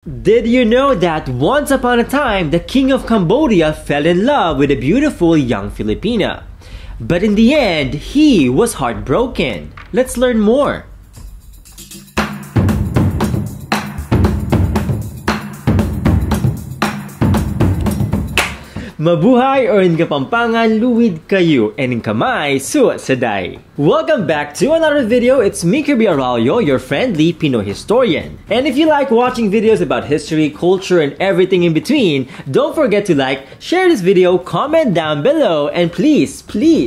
Did you know that once upon a time, the King of Cambodia fell in love with a beautiful young Filipina? But in the end, he was heartbroken. Let's learn more. Mabuhay or in Kapampangan, luwid kayo, and in kamay, suwa saday. Welcome back to another video. It's me, Kirby Araullo, your friendly Pinoy historian. And if you like watching videos about history, culture, and everything in between, don't forget to like, share this video, comment down below, and please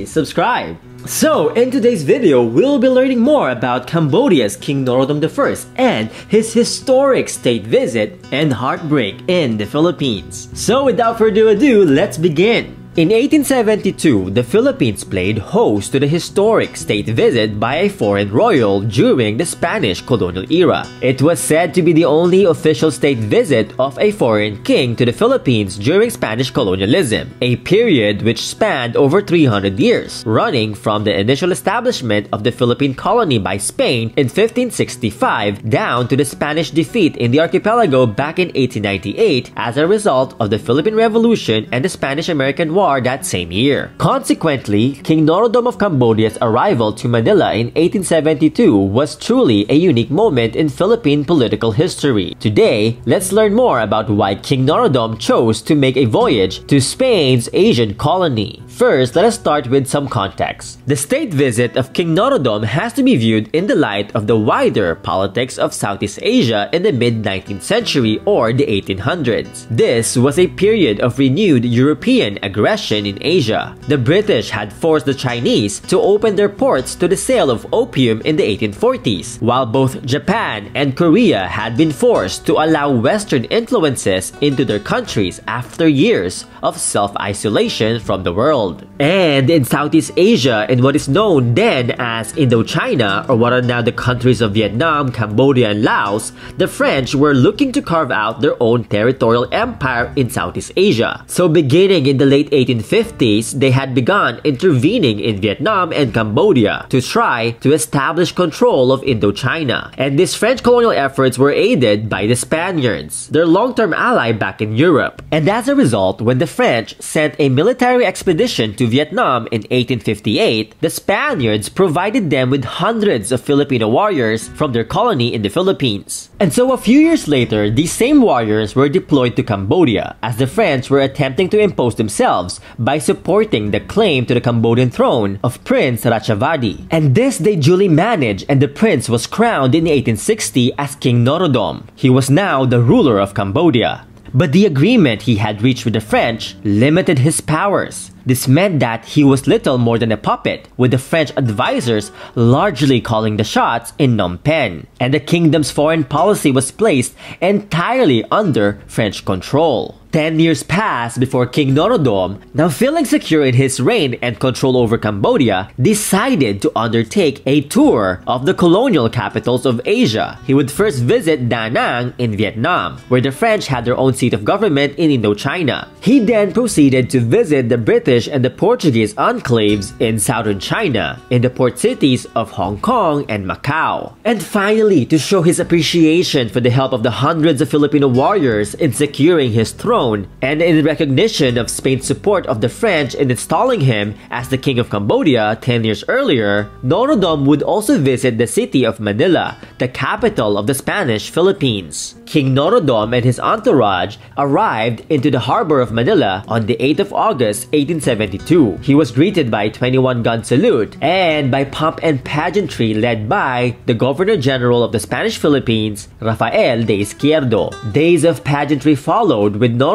subscribe. So, in today's video, we'll be learning more about Cambodia's King Norodom I and his historic state visit and heartbreak in the Philippines. So, without further ado, let's begin. In 1872, the Philippines played host to the historic state visit by a foreign royal during the Spanish colonial era. It was said to be the only official state visit of a foreign king to the Philippines during Spanish colonialism, a period which spanned over 300 years, running from the initial establishment of the Philippine colony by Spain in 1565 down to the Spanish defeat in the archipelago back in 1898 as a result of the Philippine Revolution and the Spanish-American War that same year. Consequently, King Norodom of Cambodia's arrival to Manila in 1872 was truly a unique moment in Philippine political history. Today, let's learn more about why King Norodom chose to make a voyage to Spain's Asian colony. First, let us start with some context. The state visit of King Norodom has to be viewed in the light of the wider politics of Southeast Asia in the mid-19th century or the 1800s. This was a period of renewed European aggression in Asia. The British had forced the Chinese to open their ports to the sale of opium in the 1840s, while both Japan and Korea had been forced to allow Western influences into their countries after years of self-isolation from the world. And in Southeast Asia, in what is known then as Indochina, or what are now the countries of Vietnam, Cambodia, and Laos, the French were looking to carve out their own territorial empire in Southeast Asia. So beginning in the late 1850s, they had begun intervening in Vietnam and Cambodia to try to establish control of Indochina. And these French colonial efforts were aided by the Spaniards, their long-term ally back in Europe. And as a result, when the French sent a military expedition to Vietnam in 1858, the Spaniards provided them with hundreds of Filipino warriors from their colony in the Philippines. And so a few years later, these same warriors were deployed to Cambodia as the French were attempting to impose themselves by supporting the claim to the Cambodian throne of Prince Ratchavadi. And this they duly managed, and the prince was crowned in 1860 as King Norodom. He was now the ruler of Cambodia. But the agreement he had reached with the French limited his powers. This meant that he was little more than a puppet, with the French advisors largely calling the shots in Phnom Penh, and the kingdom's foreign policy was placed entirely under French control. 10 years passed before King Norodom, now feeling secure in his reign and control over Cambodia, decided to undertake a tour of the colonial capitals of Asia. He would first visit Da Nang in Vietnam, where the French had their own seat of government in Indochina. He then proceeded to visit the British and the Portuguese enclaves in southern China, in the port cities of Hong Kong and Macau. And finally, to show his appreciation for the help of the hundreds of Filipino warriors in securing his throne, and in recognition of Spain's support of the French in installing him as the King of Cambodia 10 years earlier, Norodom would also visit the city of Manila, the capital of the Spanish Philippines. King Norodom and his entourage arrived into the harbor of Manila on the 8th of August, 1872. He was greeted by a 21-gun salute and by pomp and pageantry led by the Governor-General of the Spanish Philippines, Rafael de Izquierdo. Days of pageantry followed, with Norodom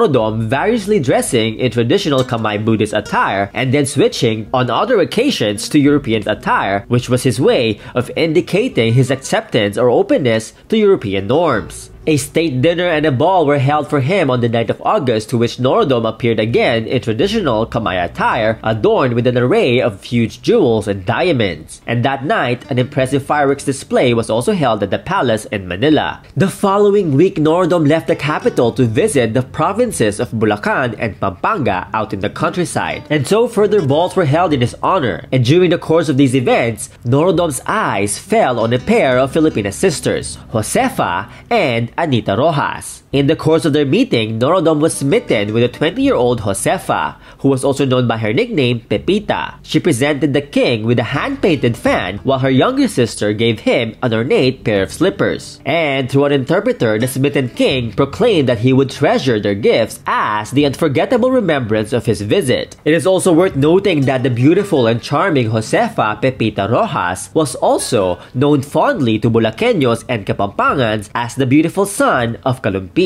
variously dressing in traditional Khmer Buddhist attire and then switching on other occasions to European attire, which was his way of indicating his acceptance or openness to European norms. A state dinner and a ball were held for him on the 9th of August, to which Norodom appeared again in traditional Khmer attire, adorned with an array of huge jewels and diamonds. And that night, an impressive fireworks display was also held at the palace in Manila. The following week, Norodom left the capital to visit the provinces of Bulacan and Pampanga out in the countryside. And so further balls were held in his honor. And during the course of these events, Norodom's eyes fell on a pair of Filipina sisters, Josefa and Anita Rojas. In the course of their meeting, Norodom was smitten with a 20-year-old Josefa, who was also known by her nickname Pepita. She presented the king with a hand-painted fan, while her younger sister gave him an ornate pair of slippers. And through an interpreter, the smitten king proclaimed that he would treasure their gifts as the unforgettable remembrance of his visit. It is also worth noting that the beautiful and charming Josefa Pepita Roxas was also known fondly to Bulaqueños and Kapampangans as the beautiful son of Kalumpit.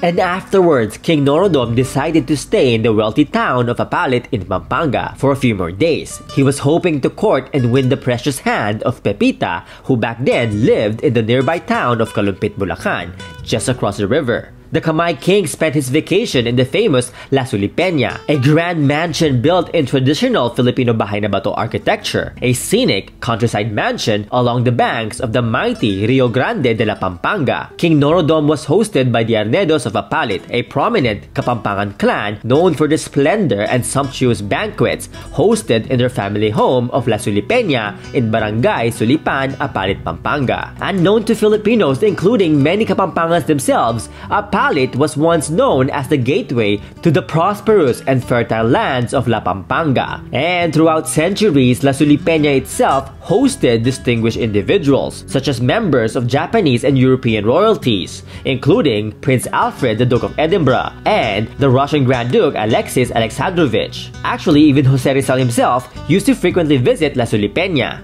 And afterwards, King Norodom decided to stay in the wealthy town of Apalit in Pampanga for a few more days. He was hoping to court and win the precious hand of Pepita, who back then lived in the nearby town of Kalumpit, Bulacan, just across the river. The Kamay king spent his vacation in the famous La Sulipena, a grand mansion built in traditional Filipino bahay na bato architecture, a scenic countryside mansion along the banks of the mighty Rio Grande de la Pampanga. King Norodom was hosted by the Arnedos of Apalit, a prominent Kapampangan clan known for the splendor and sumptuous banquets hosted in their family home of La Sulipena in Barangay Sulipan, Apalit, Pampanga. Unknown to Filipinos, including many Kapampangans themselves, Apalit was once known as the gateway to the prosperous and fertile lands of La Pampanga. And throughout centuries, La Sulipena itself hosted distinguished individuals, such as members of Japanese and European royalties, including Prince Alfred, the Duke of Edinburgh, and the Russian Grand Duke Alexis Alexandrovich. Actually, even Jose Rizal himself used to frequently visit La Sulipena.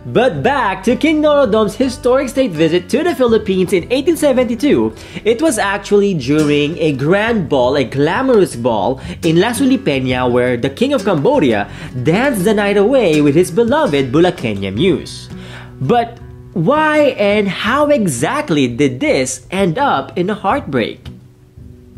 But back to King Norodom's historic state visit to the Philippines in 1872, it was actually during a grand ball, a glamorous ball in La Sulipena, where the King of Cambodia danced the night away with his beloved Bulaqueña muse. But why and how exactly did this end up in a heartbreak?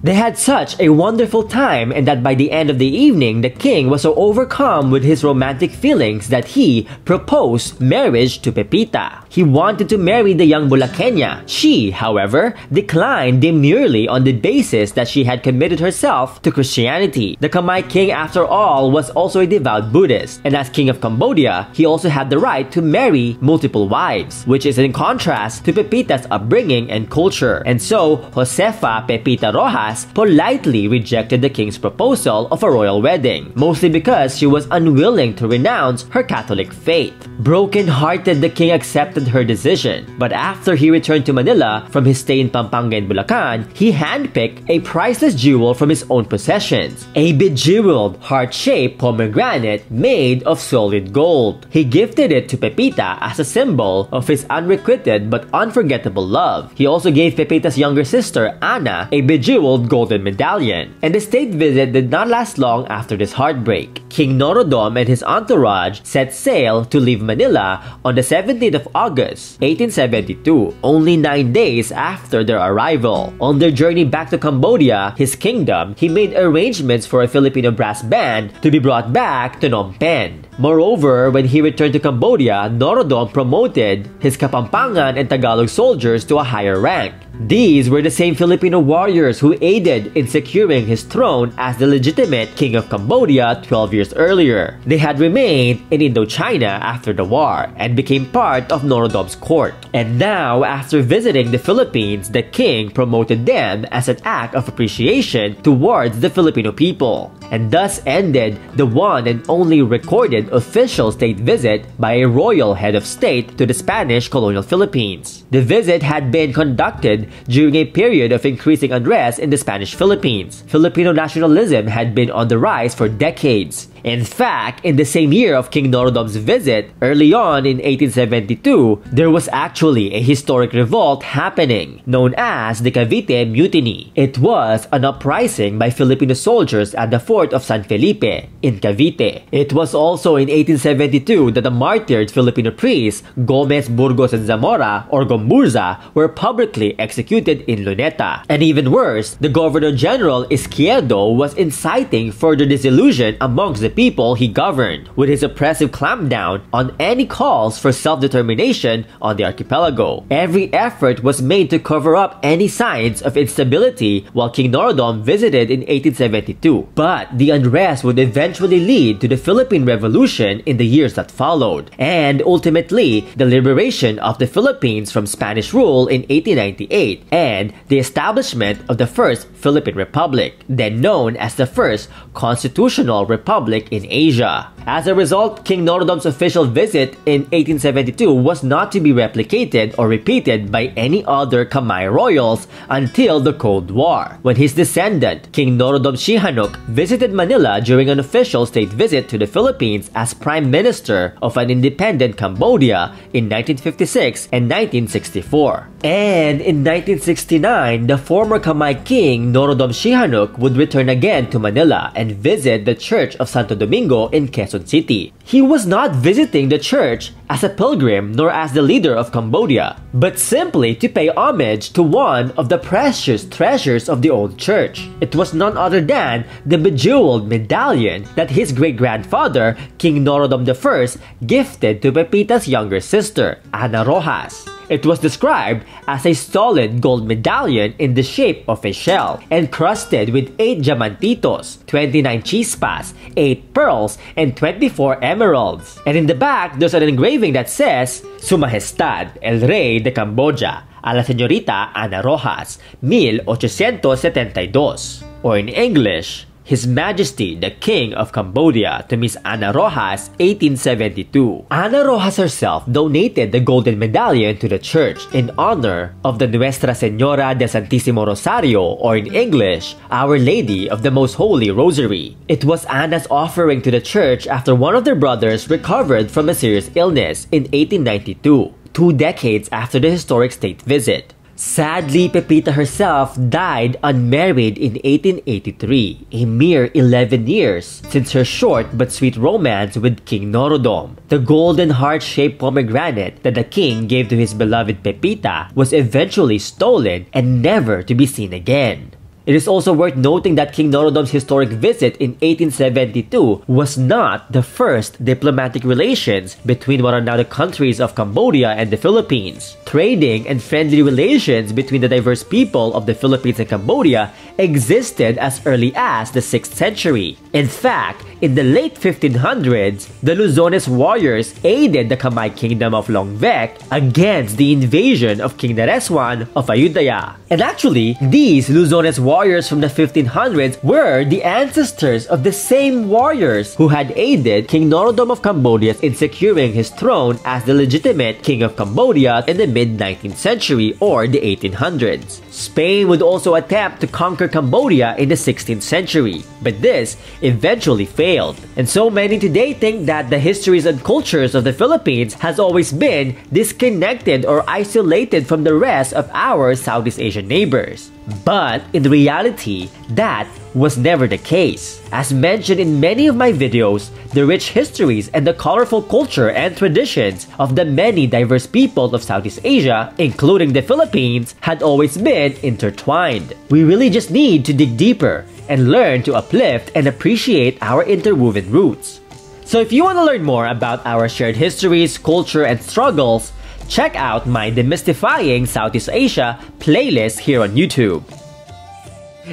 They had such a wonderful time, and that by the end of the evening, the king was so overcome with his romantic feelings that he proposed marriage to Pepita. He wanted to marry the young Bulaqueña. She, however, declined demurely on the basis that she had committed herself to Christianity. The Kamay king, after all, was also a devout Buddhist, and as King of Cambodia, he also had the right to marry multiple wives, which is in contrast to Pepita's upbringing and culture. And so, Josefa Pepita Roxas politely rejected the king's proposal of a royal wedding, mostly because she was unwilling to renounce her Catholic faith. Broken-hearted, the king accepted her decision, but after he returned to Manila from his stay in Pampanga and Bulacan, he handpicked a priceless jewel from his own possessions, a bejeweled, heart-shaped pomegranate made of solid gold. He gifted it to Pepita as a symbol of his unrequited but unforgettable love. He also gave Pepita's younger sister, Ana, a bejeweled golden medallion. And the state visit did not last long after this heartbreak. King Norodom and his entourage set sail to leave Manila on the 17th of August, 1872, only 9 days after their arrival. On their journey back to Cambodia, his kingdom, he made arrangements for a Filipino brass band to be brought back to Phnom Penh. Moreover, when he returned to Cambodia, Norodom promoted his Kapampangan and Tagalog soldiers to a higher rank. These were the same Filipino warriors who aided in securing his throne as the legitimate King of Cambodia 12 years earlier. They had remained in Indochina after the war and became part of Norodom's court. And now, after visiting the Philippines, the king promoted them as an act of appreciation towards the Filipino people. And thus ended the one and only recorded official state visit by a royal head of state to the Spanish colonial Philippines. The visit had been conducted during a period of increasing unrest in the Spanish Philippines. Filipino nationalism had been on the rise for decades. In fact, in the same year of King Norodom's visit, early on in 1872, there was actually a historic revolt happening, known as the Cavite Mutiny. It was an uprising by Filipino soldiers at the fort of San Felipe in Cavite. It was also in 1872 that the martyred Filipino priests Gomez, Burgos, and Zamora, or Gomburza, were publicly executed in Luneta. And even worse, the Governor General Izquierdo was inciting further disillusion amongst the people he governed, with his oppressive clampdown on any calls for self-determination on the archipelago. Every effort was made to cover up any signs of instability while King Norodom visited in 1872. But the unrest would eventually lead to the Philippine Revolution in the years that followed, and ultimately the liberation of the Philippines from Spanish rule in 1898 and the establishment of the First Philippine Republic, then known as the First Constitutional Republic in Asia. As a result, King Norodom's official visit in 1872 was not to be replicated or repeated by any other Khmer royals until the Cold War, when his descendant, King Norodom Sihanouk, visited Manila during an official state visit to the Philippines as Prime Minister of an independent Cambodia in 1956 and 1964. And in 1969, the former Khmer King Norodom Sihanouk would return again to Manila and visit the Church of Santo Domingo in Quezon City. He was not visiting the church as a pilgrim nor as the leader of Cambodia, but simply to pay homage to one of the precious treasures of the old church. It was none other than the bejeweled medallion that his great-grandfather, King Norodom I, gifted to Pepita's younger sister, Ana Roxas. It was described as a solid gold medallion in the shape of a shell, encrusted with 8 diamantitos, 29 chispas, 8 pearls, and 24 emeralds. And in the back, there's an engraving that says, Su Majestad el Rey de Cambodia, a la Señorita Ana Roxas, 1872, or in English, His Majesty the King of Cambodia to Miss Ana Roxas, 1872. Ana Roxas herself donated the golden medallion to the church in honor of the Nuestra Señora del Santísimo Rosario, or in English, Our Lady of the Most Holy Rosary. It was Ana's offering to the church after one of their brothers recovered from a serious illness in 1892, 2 decades after the historic state visit. Sadly, Pepita herself died unmarried in 1883, a mere 11 years since her short but sweet romance with King Norodom. The golden heart-shaped pomegranate that the king gave to his beloved Pepita was eventually stolen and never to be seen again. It is also worth noting that King Norodom's historic visit in 1872 was not the first diplomatic relations between what are now the countries of Cambodia and the Philippines. Trading and friendly relations between the diverse people of the Philippines and Cambodia existed as early as the 6th century. In fact, in the late 1500s, the Luzones warriors aided the Khmer kingdom of Longvec against the invasion of King Nareswan of Ayutthaya. And actually, these Luzones warriors from the 1500s were the ancestors of the same warriors who had aided King Norodom of Cambodia in securing his throne as the legitimate King of Cambodia in the mid-19th century or the 1800s. Spain would also attempt to conquer Cambodia in the 16th century, but this eventually failed. And so many today think that the histories and cultures of the Philippines has always been disconnected or isolated from the rest of our Southeast Asian neighbors. But in reality, that was never the case. As mentioned in many of my videos, the rich histories and the colorful culture and traditions of the many diverse peoples of Southeast Asia, including the Philippines, had always been intertwined. We really just need to dig deeper and learn to uplift and appreciate our interwoven roots. So if you want to learn more about our shared histories, culture, and struggles, check out my Demystifying Southeast Asia playlist here on YouTube.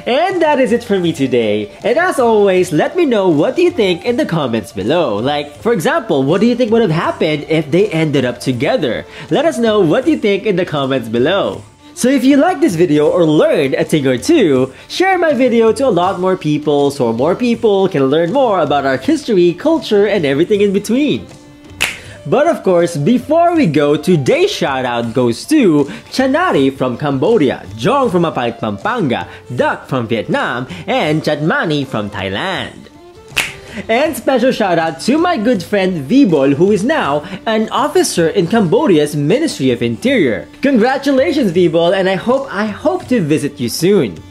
And that is it for me today. And as always, let me know what you think in the comments below. Like, for example, what do you think would have happened if they ended up together? Let us know what you think in the comments below. So if you like this video or learned a thing or two, share my video to a lot more people so more people can learn more about our history, culture, and everything in between. But of course, before we go, today's shoutout goes to Chanari from Cambodia, Jong from Pampanga, Duck from Vietnam, and Chatmani from Thailand. And special shoutout to my good friend Vibol, who is now an officer in Cambodia's Ministry of Interior. Congratulations Vibol, and I hope to visit you soon.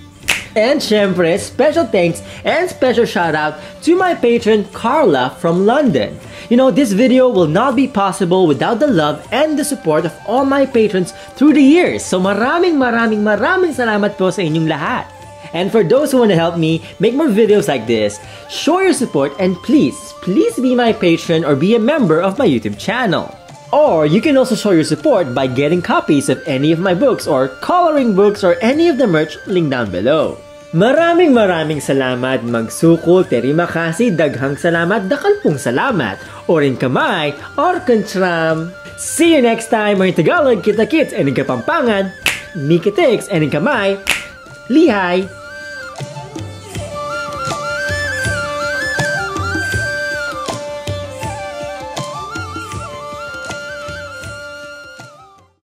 And syempre, special thanks and special shoutout to my patron Carla from London. You know, this video will not be possible without the love and the support of all my patrons through the years. So maraming salamat po sa inyong lahat. And for those who want to help me make more videos like this, show your support and please be my patron or be a member of my YouTube channel. Or you can also show your support by getting copies of any of my books or coloring books or any of the merch linked down below. Maraming salamat, magsukol, terima kasih, daghang salamat, dakalpong salamat, orin kamay, or kontram. See you next time, or in Tagalog, kita-kits, and in Kapampangan, mikitix, and in kamay, lihay.